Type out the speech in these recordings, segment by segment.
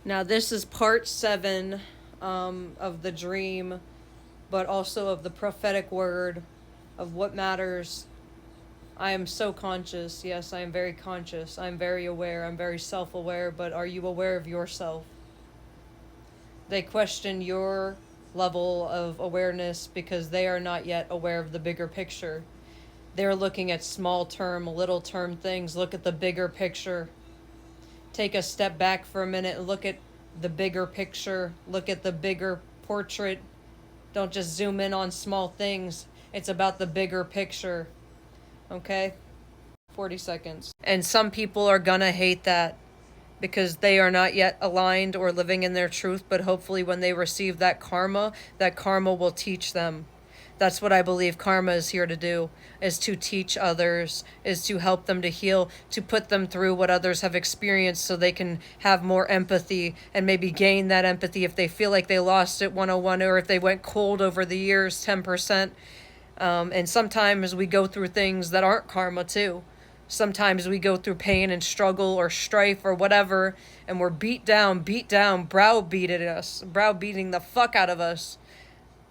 Now, this is part 7 of the dream, but also of the prophetic word of what matters. I am so conscious. Yes, I am very conscious. I'm very aware. I'm very self aware. But are you aware of yourself? They question your level of awareness because they are not yet aware of the bigger picture. They're looking at small term, little term things. Look at the bigger picture. Take a step back for a minute and look at the bigger picture. Look at the bigger portrait. Don't just zoom in on small things. It's about the bigger picture. Okay? 40 seconds. And some people are gonna hate that because they are not yet aligned or living in their truth, but hopefully when they receive that karma will teach them. That's what I believe karma is here to do, is to teach others, is to help them to heal, to put them through what others have experienced so they can have more empathy and maybe gain that empathy if they feel like they lost it 101 or if they went cold over the years 10%. And sometimes we go through things that aren't karma too. Sometimes we go through pain and struggle or strife or whatever, and we're beat down, browbeating the fuck out of us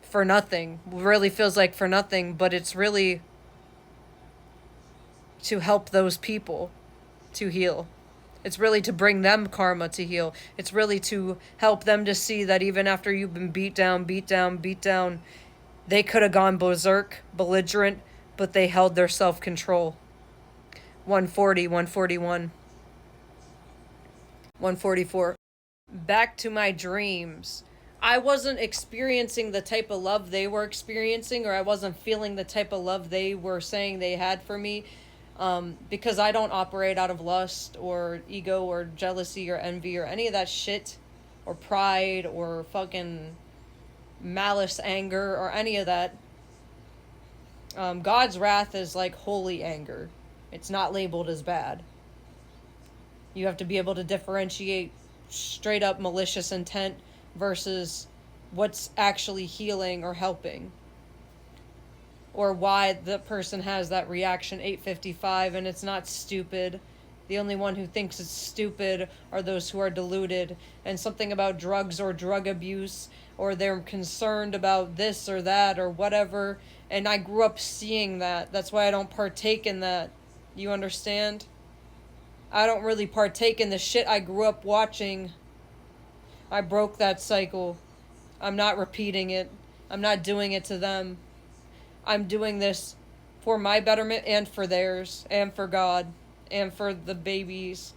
for nothing. Really feels like for nothing, but it's really to help those people to heal. It's really to bring them karma to heal. It's really to help them to see that even after you've been beat down, they could have gone berserk, belligerent, but they held their self-control. 140, 141, 144. Back to my dreams. I wasn't experiencing the type of love they were experiencing, or I wasn't feeling the type of love they were saying they had for me, because I don't operate out of lust or ego or jealousy or envy or any of that shit, or pride or fucking malice, anger, or any of that. God's wrath is like holy anger. It's not labeled as bad. You have to be able to differentiate straight up malicious intent versus what's actually healing or helping, or why the person has that reaction 8:55, and it's not stupid. The only one who thinks it's stupid are those who are deluded, and something about drugs or drug abuse, or they're concerned about this or that or whatever, and I grew up seeing that. That's why I don't partake in that. You understand? I don't really partake in the shit I grew up watching. I broke that cycle. I'm not repeating it. I'm not doing it to them. I'm doing this for my betterment and for theirs, and for God, and for the babies,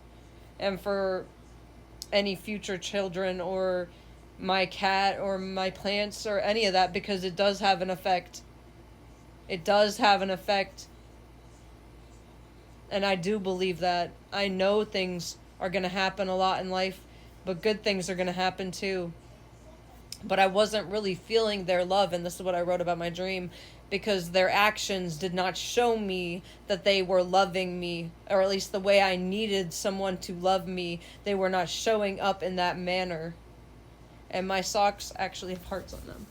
and for any future children, or my cat, or my plants, or any of that, because it does have an effect. It does have an effect. And I do believe that. I know things are going to happen a lot in life, but good things are going to happen too. But I wasn't really feeling their love, and this is what I wrote about my dream, because their actions did not show me that they were loving me, or at least the way I needed someone to love me. They were not showing up in that manner. And my socks actually have hearts on them.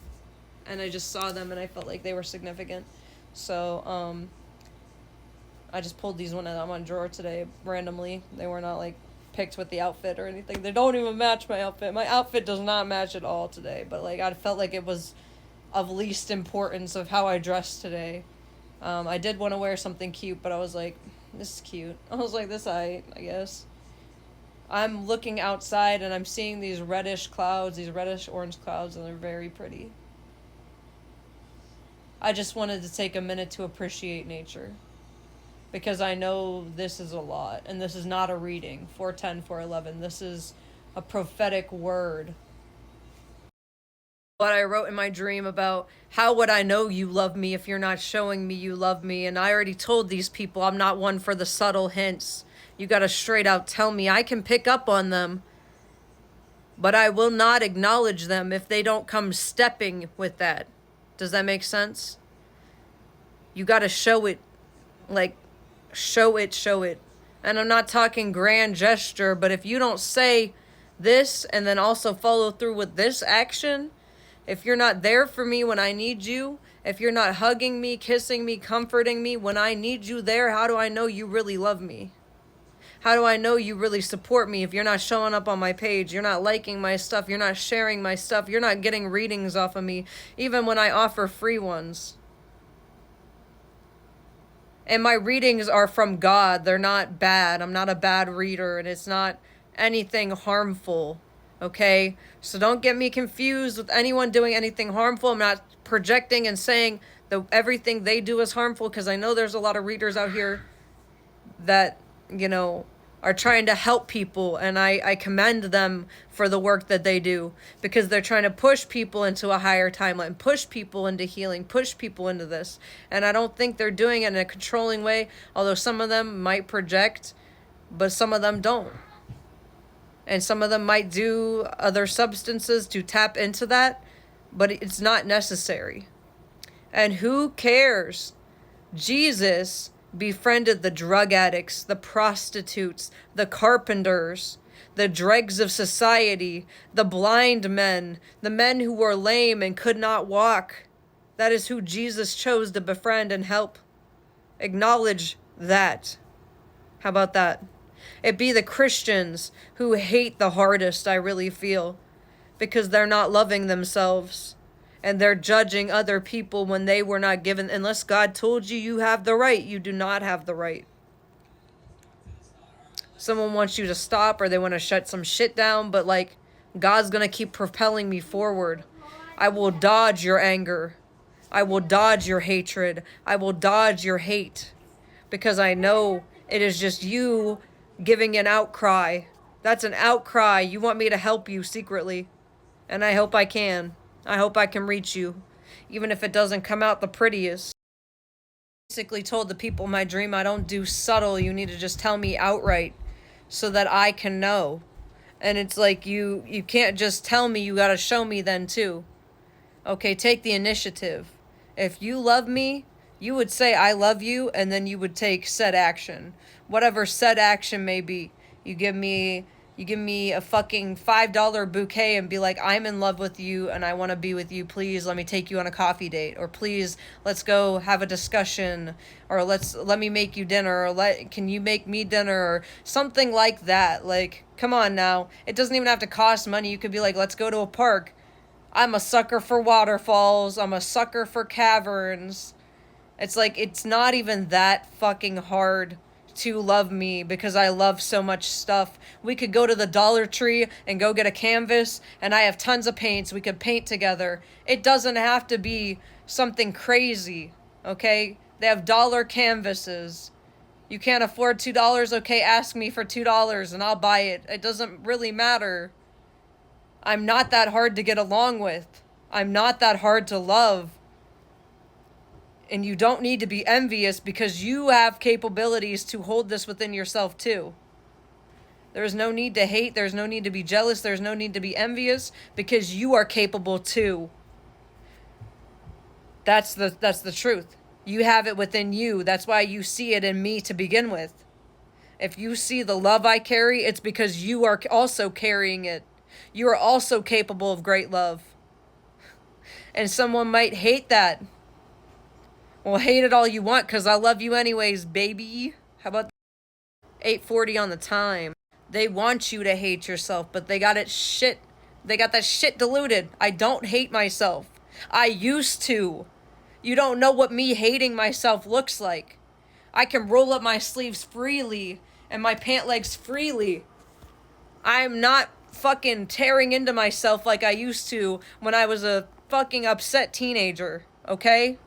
And I just saw them and I felt like they were significant. So, I just pulled these one out of my drawer today randomly. They were not like picked with the outfit or anything. They don't even match my outfit. My outfit does not match at all today, but like I felt like it was of least importance of how I dressed today. I did want to wear something cute, but I was like, this is cute. I was like, I guess. I'm looking outside and I'm seeing these reddish clouds, these reddish orange clouds, and they're very pretty. I just wanted to take a minute to appreciate nature, because I know this is a lot, and this is not a reading. 410, 411. This is a prophetic word. What I wrote in my dream about how would I know you love me if you're not showing me you love me, and I already told these people I'm not one for the subtle hints. You gotta straight out tell me. I can pick up on them, but I will not acknowledge them if they don't come stepping with that. Does that make sense? You gotta show it, like, show it. And I'm not talking grand gesture, but if you don't say this and then also follow through with this action, if you're not there for me when I need you, if you're not hugging me, kissing me, comforting me when I need you there, how do I know you really love me? How do I know you really support me if you're not showing up on my page, you're not liking my stuff, you're not sharing my stuff, you're not getting readings off of me, even when I offer free ones? And my readings are from God. They're not bad. I'm not a bad reader, and it's not anything harmful. Okay? So don't get me confused with anyone doing anything harmful. I'm not projecting and saying that everything they do is harmful, because I know there's a lot of readers out here that, you know, are trying to help people, and I commend them for the work that they do, because they're trying to push people into a higher timeline, push people into healing, push people into this. And I don't think they're doing it in a controlling way, although some of them might project, but some of them don't. And some of them might do other substances to tap into that, but it's not necessary. And who cares? Jesus befriended the drug addicts, the prostitutes, the carpenters, the dregs of society, the blind men, the men who were lame and could not walk. That is who Jesus chose to befriend and help. Acknowledge that. How about that? It be the Christians who hate the hardest, I really feel, because they're not loving themselves. And they're judging other people when they were not given. Unless God told you you have the right, you do not have the right. Someone wants you to stop, or they want to shut some shit down, but like, God's going to keep propelling me forward. I will dodge your anger. I will dodge your hatred. I will dodge your hate, because I know it is just you giving an outcry. That's an outcry. You want me to help you secretly, and I hope I can. I hope I can reach you, even if it doesn't come out the prettiest. Basically told the people in my dream, I don't do subtle, you need to just tell me outright so that I can know. And it's like, you can't just tell me, you gotta show me then too. Okay, take the initiative. If you love me, you would say I love you, and then you would take said action. Whatever said action may be. You give me a fucking $5 bouquet and be like, I'm in love with you and I want to be with you. Please let me take you on a coffee date. Or please, let's go have a discussion. Or let me make you dinner. Or can you make me dinner? Or something like that. Like, come on now. It doesn't even have to cost money. You could be like, let's go to a park. I'm a sucker for waterfalls. I'm a sucker for caverns. It's like, it's not even that fucking hard to love me, because I love so much stuff. We could go to the Dollar Tree and go get a canvas, and I have tons of paints. We could paint together. It doesn't have to be something crazy, okay? They have dollar canvases. You can't afford $2, okay? Ask me for $2 and I'll buy it. It doesn't really matter. I'm not that hard to get along with. I'm not that hard to love. And you don't need to be envious, because you have capabilities to hold this within yourself too. There's no need to hate. There's no need to be jealous. There's no need to be envious, because you are capable too. That's the truth. You have it within you. That's why you see it in me to begin with. If you see the love I carry, it's because you are also carrying it. You are also capable of great love. And someone might hate that. Well, hate it all you want, because I love you anyways, baby. How about 8:40 on the time? They want you to hate yourself, but they got that shit diluted. I don't hate myself. I used to. You don't know what me hating myself looks like. I can roll up my sleeves freely and my pant legs freely. I'm not fucking tearing into myself like I used to when I was a fucking upset teenager, okay?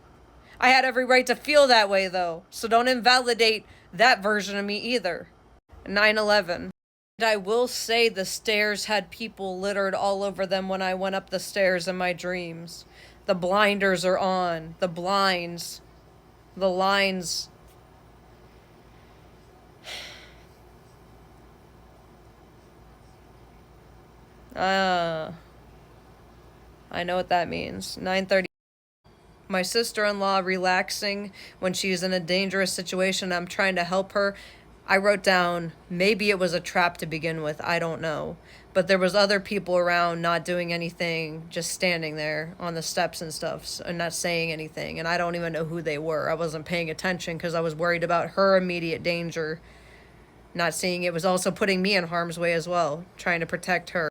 I had every right to feel that way, though, so don't invalidate that version of me either. 9/11. And I will say the stairs had people littered all over them when I went up the stairs in my dreams. The blinders are on. The blinds. The lines. I know what that means. 9:30. My sister-in-law relaxing when she's in a dangerous situation. I'm trying to help her. I wrote down, maybe it was a trap to begin with. I don't know. But there was other people around not doing anything, just standing there on the steps and stuff and not saying anything. And I don't even know who they were. I wasn't paying attention because I was worried about her immediate danger. not seeing it was also putting me in harm's way as well, trying to protect her.